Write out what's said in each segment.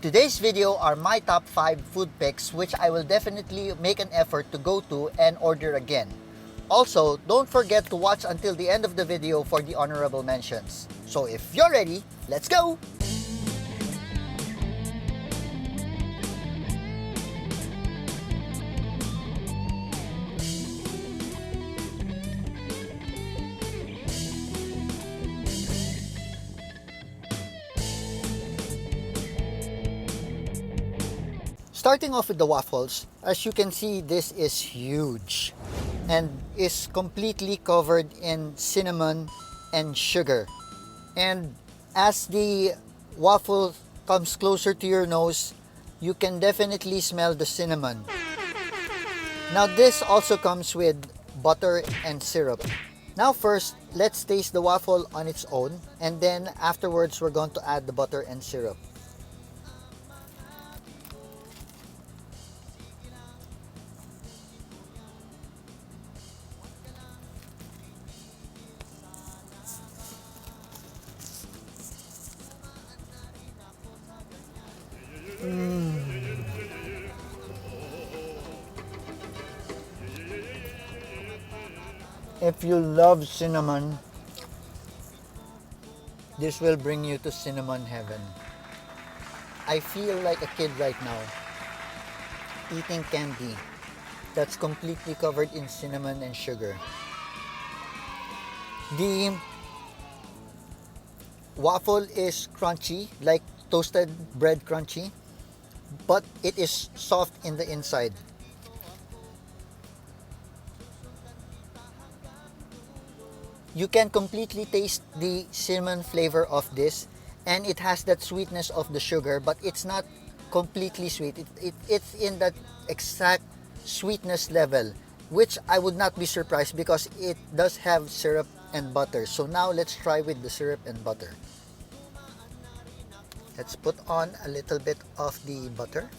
Today's video are my top 5 food picks which I will definitely make an effort to go to and order again. Also, don't forget to watch until the end of the video for the honorable mentions. So if you're ready, let's go! Starting off with the waffles, as you can see, this is huge and is completely covered in cinnamon and sugar. And as the waffle comes closer to your nose, you can definitely smell the cinnamon. Now this also comes with butter and syrup. Now first, let's taste the waffle on its own, and then afterwards we're going to add the butter and syrup. If you love cinnamon, this will bring you to cinnamon heaven. I feel like a kid right now, eating candy that's completely covered in cinnamon and sugar. The waffle is crunchy, like toasted bread crunchy, but it is soft in the inside. You can completely taste the cinnamon flavor of this, and it has that sweetness of the sugar, but it's not completely sweet. It's in that exact sweetness level, which I would not be surprised because it does have syrup and butter. So now let's try with the syrup and butter. Let's put on a little bit of the butter,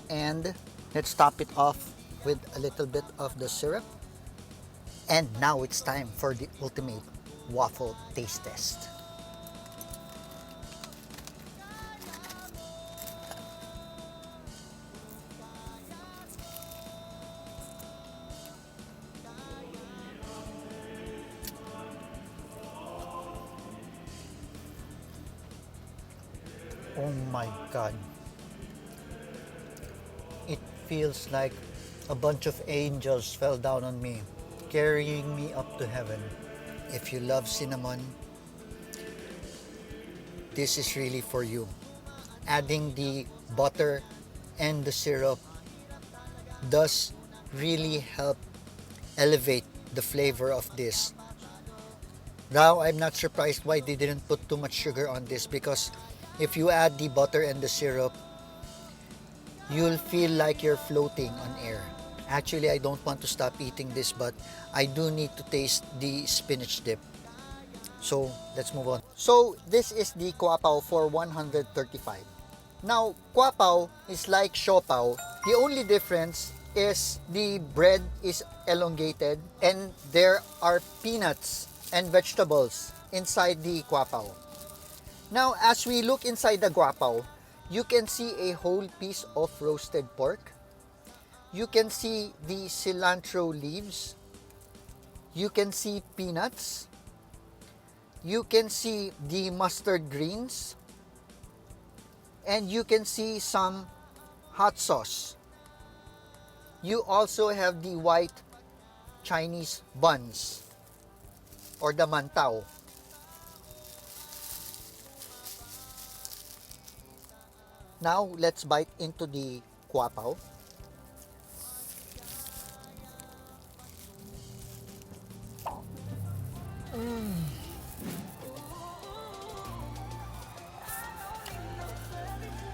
and let's top it off with a little bit of the syrup. And now it's time for the ultimate waffle taste test. Oh my God. It feels like a bunch of angels fell down on me, carrying me up to heaven. If you love cinnamon, this is really for you. Adding the butter and the syrup does really help elevate the flavor of this. Now, I'm not surprised why they didn't put too much sugar on this, because if you add the butter and the syrup, you'll feel like you're floating on air. Actually, I don't want to stop eating this, but I do need to taste the spinach dip. So, let's move on. So, this is the Guapao for 135. Now, Guapao is like siopao. The only difference is the bread is elongated and there are peanuts and vegetables inside the Guapao. Now, as we look inside the Guapao, you can see a whole piece of roasted pork. You can see the cilantro leaves. You can see peanuts. You can see the mustard greens. And you can see some hot sauce. You also have the white Chinese buns or the mantao. Now, let's bite into the Guapao.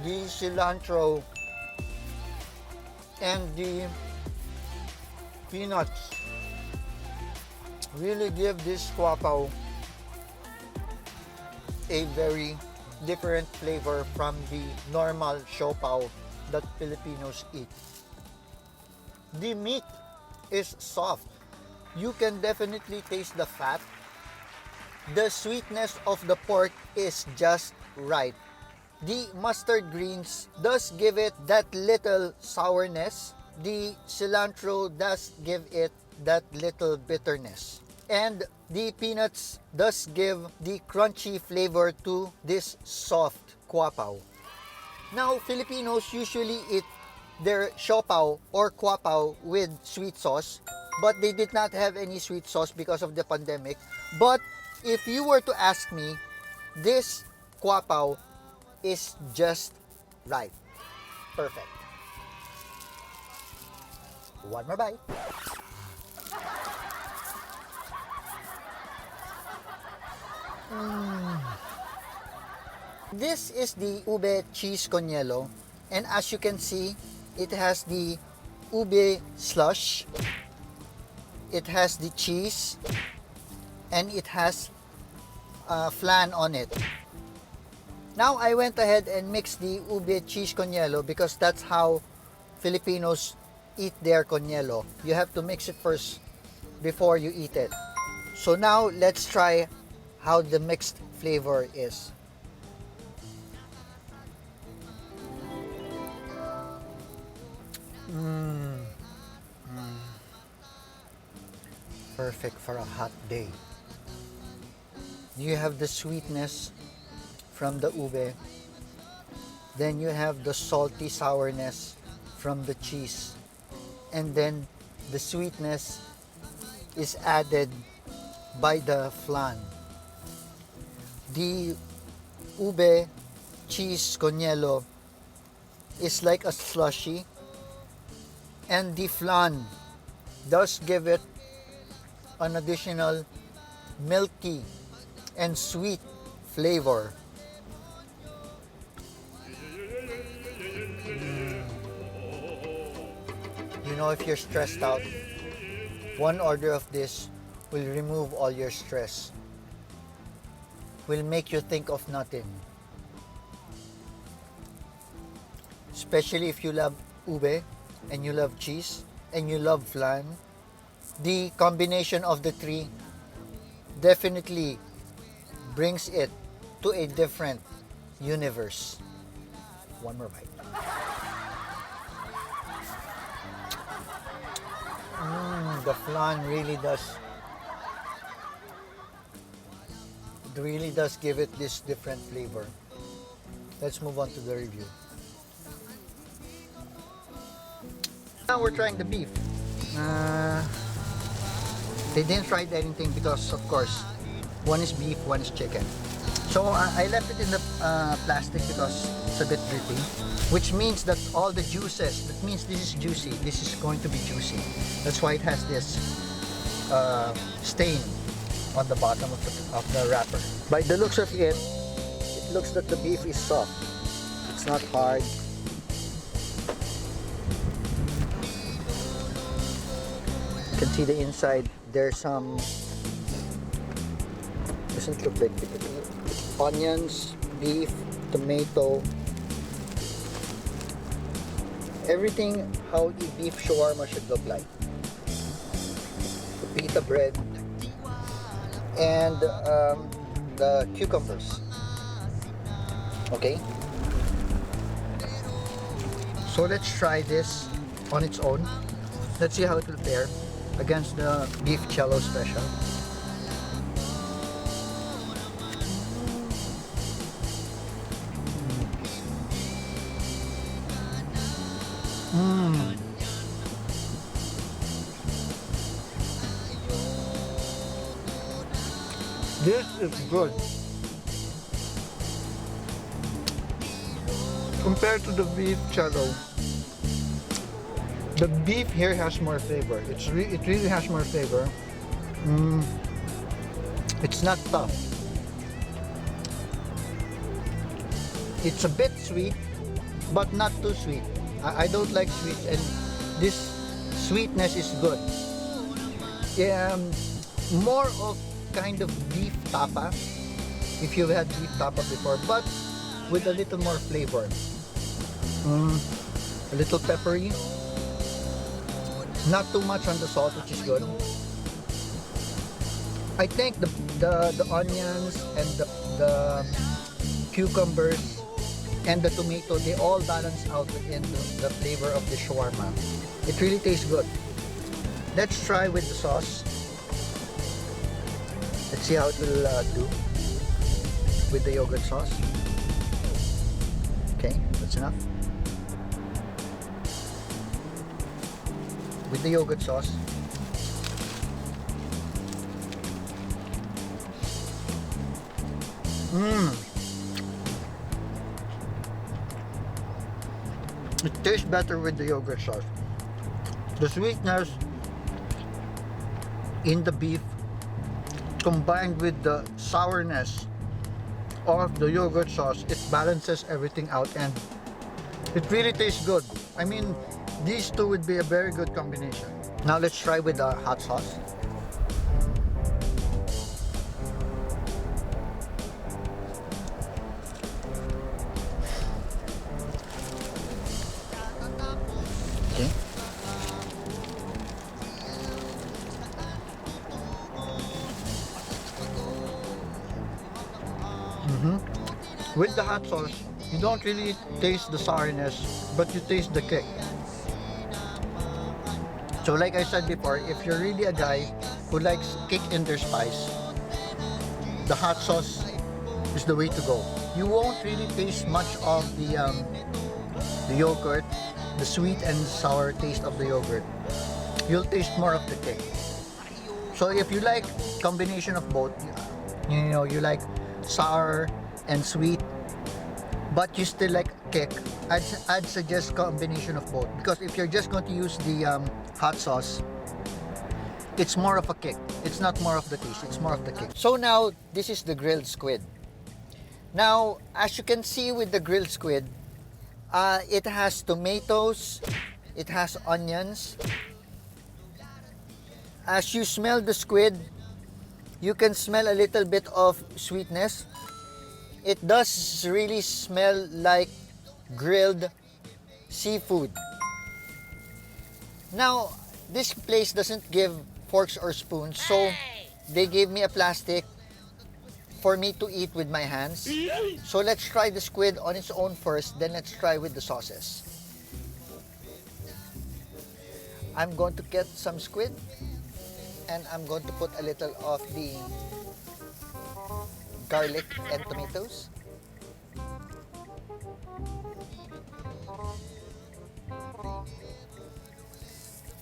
The cilantro and the peanuts really give this Guapao a very different flavor from the normal siopao that Filipinos eat. The meat is soft. You can definitely taste the fat. The sweetness of the pork is just right. The mustard greens does give it that little sourness. The cilantro does give it that little bitterness. And the peanuts does give the crunchy flavor to this soft guapao. Now, Filipinos usually eat their siopaw or guapao with sweet sauce, but they did not have any sweet sauce because of the pandemic. But if you were to ask me, this guapao is just right. Perfect. One more bite. This is the Ube Cheese Coniello, and as you can see, it has the ube slush, it has the cheese, and it has flan on it. Now I went ahead and mixed the Ube Cheese Coniello because that's how Filipinos eat their coniello. You have to mix it first before you eat it. So now let's try how the mixed flavor is. Perfect for a hot day. You have the sweetness from the ube, then you have the salty sourness from the cheese, and then the sweetness is added by the flan. The Ube Cheese Coniello is like a slushy, and the flan does give it an additional milky and sweet flavor. You know, if you're stressed out, one order of this will remove all your stress, will make you think of nothing. Especially if you love ube and you love cheese and you love flan, the combination of the three definitely brings it to a different universe. One more bite. The flan really does give it this different flavor. Let's move on to the review. Now we're trying the beef. They didn't write anything because, of course, one is beef, one is chicken. So I left it in the plastic because it's a bit drippy, which means that all the juices, that means this is juicy, this is going to be juicy. That's why it has this stain on the bottom of the wrapper. By the looks of it, it looks that the beef is soft. It's not hard. You can see the inside. There's some, doesn't look like onions, beef, tomato, everything how a beef shawarma should look like. The pita bread and the cucumbers. Okay, so let's try this on its own. Let's see how it will fare against the beef cello special. This is good. Compared to the beef cello, the beef here has more flavor. It really has more flavor. It's not tough. It's a bit sweet, but not too sweet. I don't like sweet, and this sweetness is good. More of kind of beef tapa, if you've had beef tapa before, but with a little more flavor. A little peppery, not too much on the salt, which is good. I think the onions and the cucumbers and the tomato, they all balance out within the flavor of the shawarma. It really tastes good. Let's try with the sauce. Let's see how it will do with the yogurt sauce. Okay, that's enough. With the yogurt sauce, it tastes better with the yogurt sauce. The sweetness in the beef combined with the sourness of the yogurt sauce, it balances everything out and it really tastes good. I mean, these two would be a very good combination. Now let's try with the hot sauce. Okay. With the hot sauce, you don't really taste the sourness, but you taste the kick. So like I said before, if you're really a guy who likes kick in their spice, the hot sauce is the way to go. You won't really taste much of the yogurt, the sweet and sour taste of the yogurt. You'll taste more of the kick. So if you like combination of both, you know, you like sour and sweet, but you still like kick, I'd suggest combination of both, because if you're just going to use the hot sauce, it's more of a kick. It's not more of the taste, it's more of the kick. So now, this is the grilled squid. Now, as you can see with the grilled squid, it has tomatoes, it has onions. As you smell the squid, you can smell a little bit of sweetness. It does really smell like grilled seafood. Now, this place doesn't give forks or spoons, so they gave me a plastic for me to eat with my hands. So let's try the squid on its own first, then let's try with the sauces. I'm going to get some squid and I'm going to put a little of the garlic and tomatoes.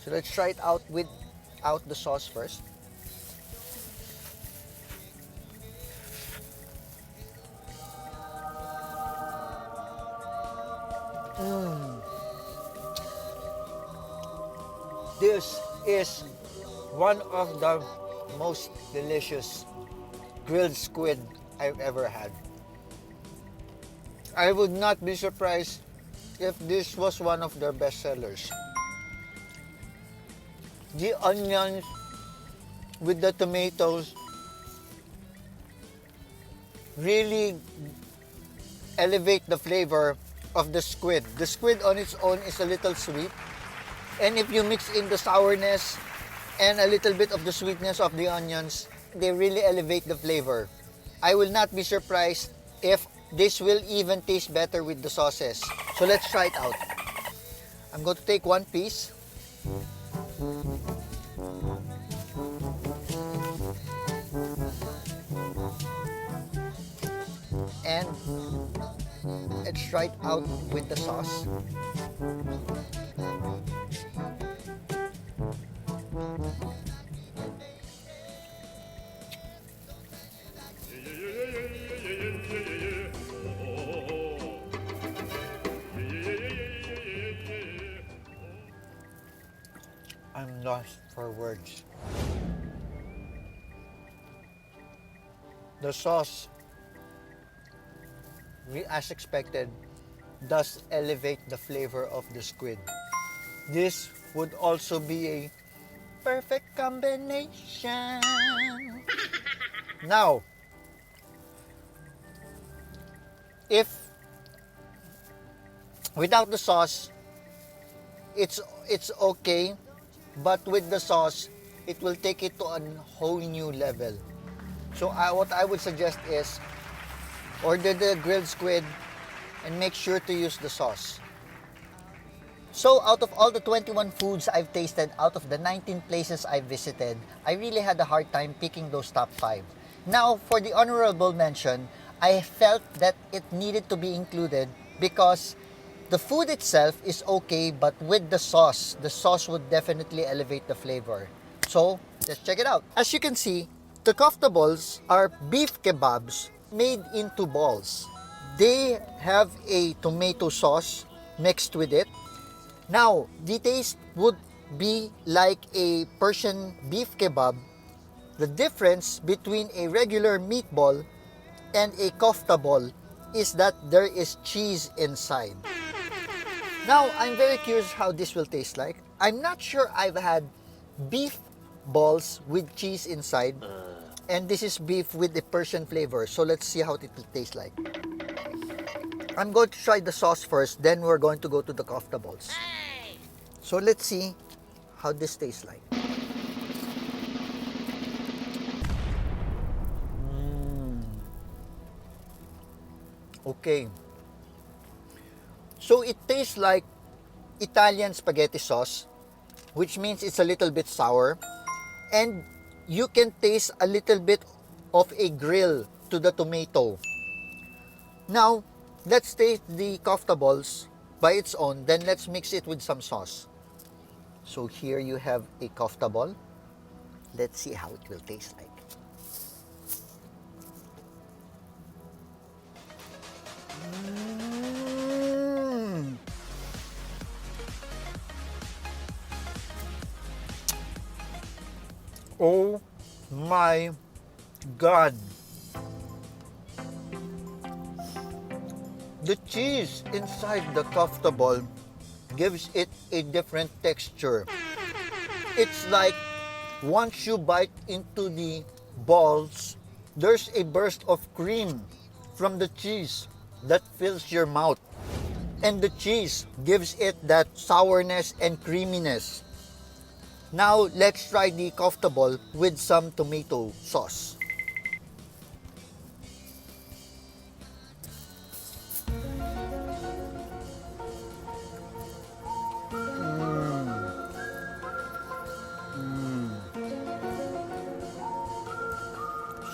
So let's try it out without the sauce first. This is one of the most delicious grilled squid I've ever had. I would not be surprised if this was one of their best sellers. The onions with the tomatoes really elevate the flavor of the squid. The squid on its own is a little sweet, and if you mix in the sourness and a little bit of the sweetness of the onions, they really elevate the flavor. I will not be surprised if this will even taste better with the sauces. So let's try it out. I'm going to take one piece. And let's try it out with the sauce. I'm lost for words. The sauce, as expected, does elevate the flavor of the squid. This would also be a perfect combination. Now, if without the sauce, it's okay, but with the sauce, it will take it to a whole new level. So what I would suggest is order the grilled squid and make sure to use the sauce. So out of all the 21 foods I've tasted out of the 19 places I've visited, I really had a hard time picking those top 5. Now, for the honorable mention, I felt that it needed to be included because the food itself is okay, but with the sauce would definitely elevate the flavor. So, let's check it out. As you can see, the kofta balls are beef kebabs made into balls. They have a tomato sauce mixed with it. Now, the taste would be like a Persian beef kebab. The difference between a regular meatball and a kofta ball is that there is cheese inside. Now, I'm very curious how this will taste like. I'm not sure I've had beef balls with cheese inside, and this is beef with the Persian flavor. So let's see how it will taste like. I'm going to try the sauce first, then we're going to go to the kofta balls. So let's see how this tastes like. Okay. So it tastes like Italian spaghetti sauce, which means it's a little bit sour, and you can taste a little bit of a grill to the tomato. Now, let's taste the kofta balls by its own, then let's mix it with some sauce. So here you have a kofta ball. Let's see how it will taste like. Oh my God! The cheese inside the kofta ball gives it a different texture. It's like once you bite into the balls, there's a burst of cream from the cheese that fills your mouth. And the cheese gives it that sourness and creaminess. Now, let's try the kofta ball with some tomato sauce.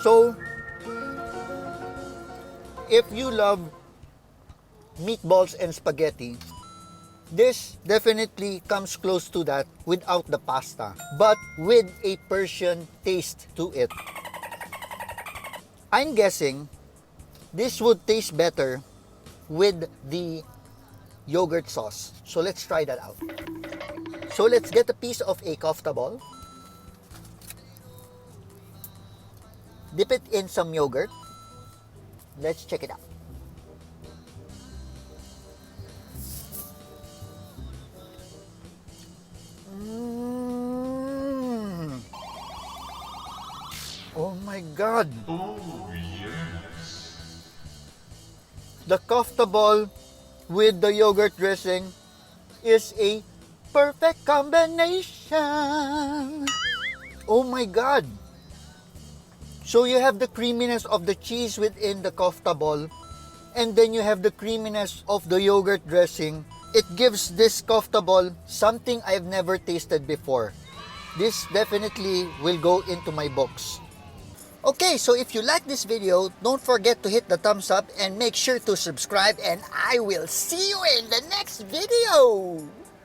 So, if you love meatballs and spaghetti, this definitely comes close to that without the pasta, but with a Persian taste to it. I'm guessing this would taste better with the yogurt sauce. So let's try that out. So let's get a piece of a kofta ball. Dip it in some yogurt. Let's check it out. Oh my God! Oh, yes. The kofta ball with the yogurt dressing is a perfect combination. Oh my God! So you have the creaminess of the cheese within the kofta ball, and then you have the creaminess of the yogurt dressing. It gives this kofta ball something I've never tasted before. This definitely will go into my books. Okay, so if you like this video, don't forget to hit the thumbs up and make sure to subscribe, and I will see you in the next video.